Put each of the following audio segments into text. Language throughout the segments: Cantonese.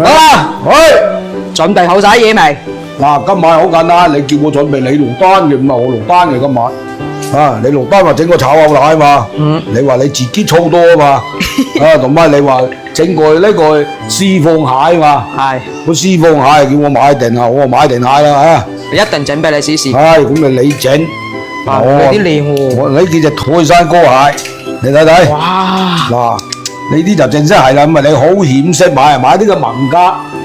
好啦，準備好晒嘢未？嗱，今晚好簡單，你叫我準備你落單嘅，唔係我落單嘅今晚。啊，你落單話整個炒牛奶嘛，你話你自己操多啊嘛，啊，同埋你話整個呢個絲鳳蟹嘛，係，個絲鳳蟹叫我買定啊，我話買定蟹啦啊，一定整俾你試試。係咁咪你整，有啲靚喎。我呢幾隻泰山哥蟹，你睇睇，哇！嗱，呢啲就正式係啦，咁啊你好險識買呢個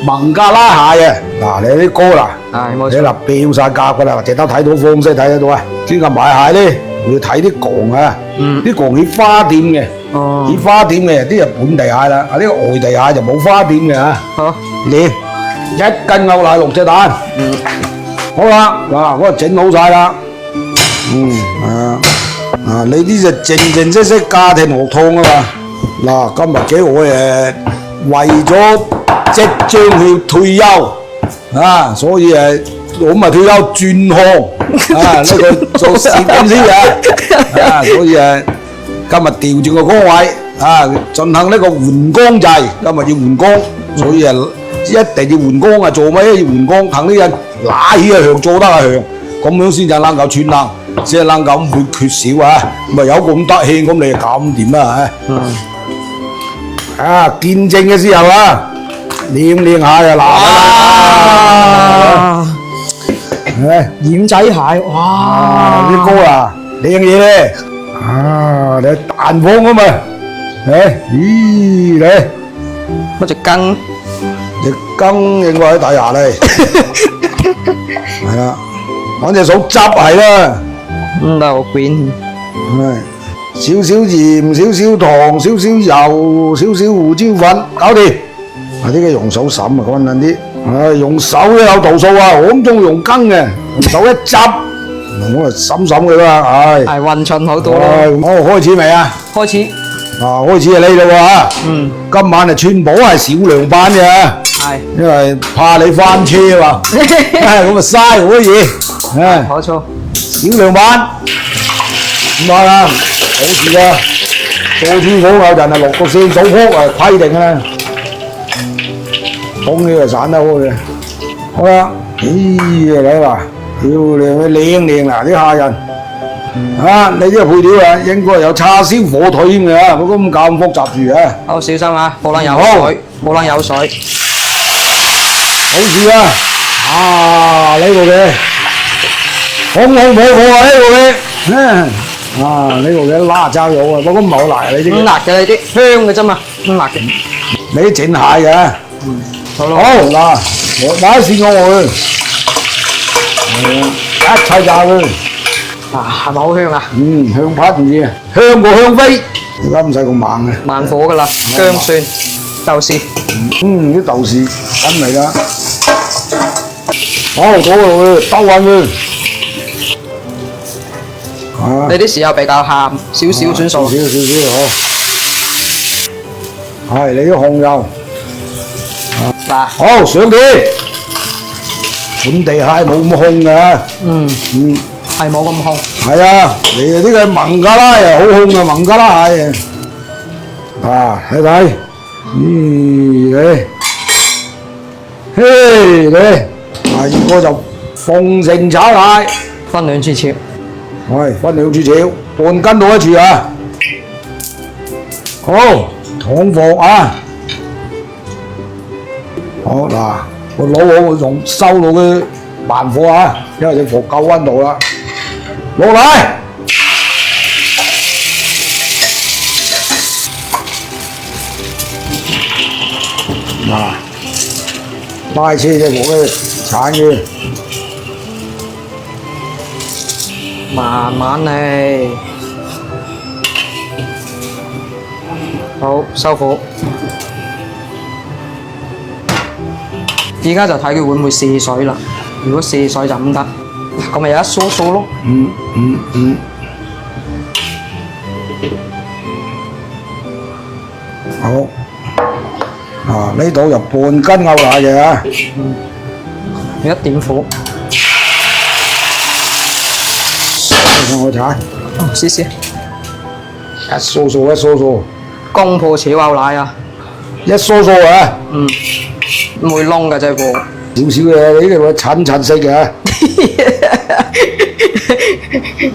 蒙加拉蟹啊，嗱你啲哥啦。係冇錯。你嗱標晒價噶啦，淨得睇到方式睇得到啊！專門買蟹咧，要睇啲槓啊，啲槓起花點嘅，起花點嘅啲係本地蟹啦，呢個外地蟹就冇花點嘅嚇。好，你一斤牛奶6隻蛋，好啦，嗱我整好晒啦，你呢隻正式家庭學堂啊嘛，嗱今日幾我為咗即將去退休。啊，所以我咪退休轉行啊，呢個做攝影師啊，所以今日調轉個崗位啊，進行呢個換光制，今日要換光，所以一定要換光啊，做咩要換光？等呢人拿起香做得香，咁樣先至能夠串冷，先係能夠唔會缺少啊，咪有咁得氣，咁你就搞唔掂啦啊！見證嘅時候啊！靚下啊嗱，奄仔蟹，哇！啲膏啊，靚嘢咧，啊，你蛋黃咁嘛，咦你，嗰隻羹應該喺底下咧，係啦，揾隻手執係啦，流邊，少少鹽，少少糖，少少油，少少胡椒粉，搞掂。呢個用手審啊，乾淨啲。用手都有度數啊，我咁中意用羹嘅，用手一執，我啊審佢啦，係混順好多咯。好，開始未啊？開始。開始係你啦喎。今晚啊串寶係少量版嘅。係。因為怕你翻車嘛。咁啊嘥好多嘢。冇錯。少量版。咁啊，好事啊。做串寶有陣係落個線數樖啊規定啦。講起就散得開嘅，好啦，咦你話漂亮嘅靚嗱啲蝦仁，你呢個配料啊應該有叉燒火腿添嘅嚇，冇咁複雜住啊。好小心啊，冇撚有水，冇撚有水。好事啊，呢個嘅，紅火啊呢個嘅，呢個嘅辣椒油啊，不過唔係好辣啊，你知唔知？辣嘅呢啲，香嘅啫嘛，唔辣嘅。你整蟹嘅。好嗱，我擺線我去，一齊炸佢。係咪好香啊？香拍唔知啊，香過香飛。而家唔使咁猛嘅。慢火噶啦，薑蒜、豆豉。啲豆豉緊嚟啦。好，倒落去，兜勻佢。你啲豉油比較鹹，少少算數。少好。係你啲紅油。嗱，好上碟，本地蟹冇咁兇嘅，係冇咁兇。係啊，你呢個蒙加拉啊，好兇啊，蒙加拉蟹啊，睇睇，你，呢個就鳳城炒蟹，分兩次切，分兩次炒，半斤到一次啊，好，糖貨啊。好嗱，個佬我用收到嘅慢火啊，因為隻火夠溫度啦，落嚟，拉車隻火咧，鏟佢，慢慢嚟，好收火。而家就睇佢會唔會射水啦。如果射水就唔得，咁咪有一疏疏咯。好。呢度就半斤牛奶嘅啊。一點火。我睇。試試。一疏疏。公婆炒牛奶啊。一疏疏啊。唔會燶㗎隻鑊。少少嘅，你呢個襯襯色嘅。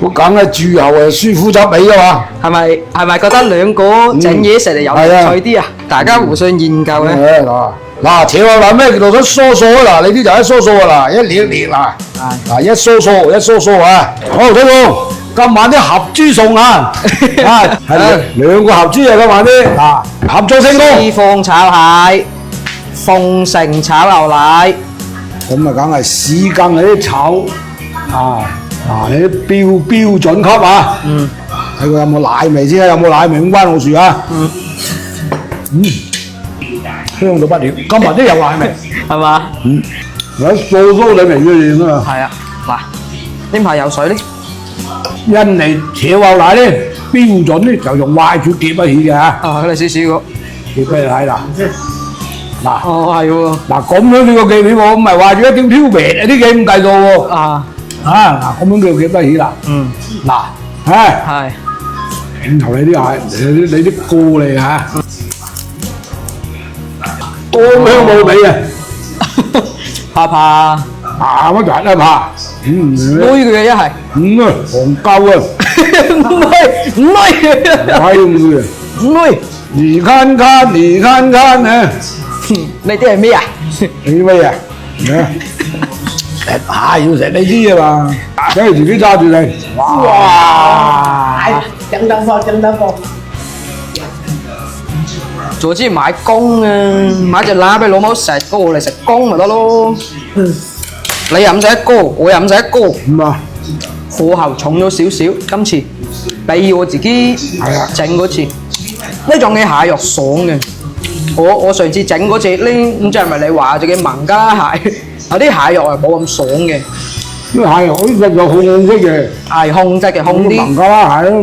我梗係豬後係舒膚質美啊嘛。係咪覺得兩個整嘢食嚟有趣啲啊？大家互相研究咧。嗱，扯落嗱咩叫做梳梳啊？嗱，你啲就一梳梳啊嗱，一列列嗱，嗱一梳梳一梳梳啊！好，師傅，今晚啲合豬餸啊，係兩個合豬啊，今晚啲啊合作成功。絲鳳炒蟹、鳳城炒牛奶。咁啊，梗係屎羹嗰啲炒你啲標準級啊！睇佢有冇奶味先啊？有冇奶味唔關我事啊！香到不了，今日都有奶味，係嘛？有素酥你味嘅嘢啊！係啊，嗱，呢排有水咧。印尼炒牛奶咧，標準咧就用壞住夾一起嘅嚇。啊，你試試個。夾俾你睇啦。嗱，哦係喎。嗱咁樣你個夾起喎，唔係話住一條條眉啲嘅咁計數喎。嗱咁樣叫夾得起啦。嗱，係。咁頭你啲係你啲過嚟嚇。多香冇味啊！怕乜人啊怕？妹佢嘅一係。黃鳩啊！唔係。你看看啊！你啲係咩啊？你咩啊？要食呢啲啊嘛，梗係自己揸住嚟。哇！整得貨。早知買公啊，買隻乸俾老母食，我嚟食公咪得咯。你又唔使一個，我又唔使一個。咁啊，火候重咗少少，今次比我自己整嗰次，呢種嘅蟹肉爽嘅。我上次整嗰隻呢，唔知係咪你話隻嘅孟加拉蟹，有啲蟹肉係冇咁爽嘅。呢蟹肉呢隻就控色嘅，係控質嘅，控啲。孟加拉蟹咯。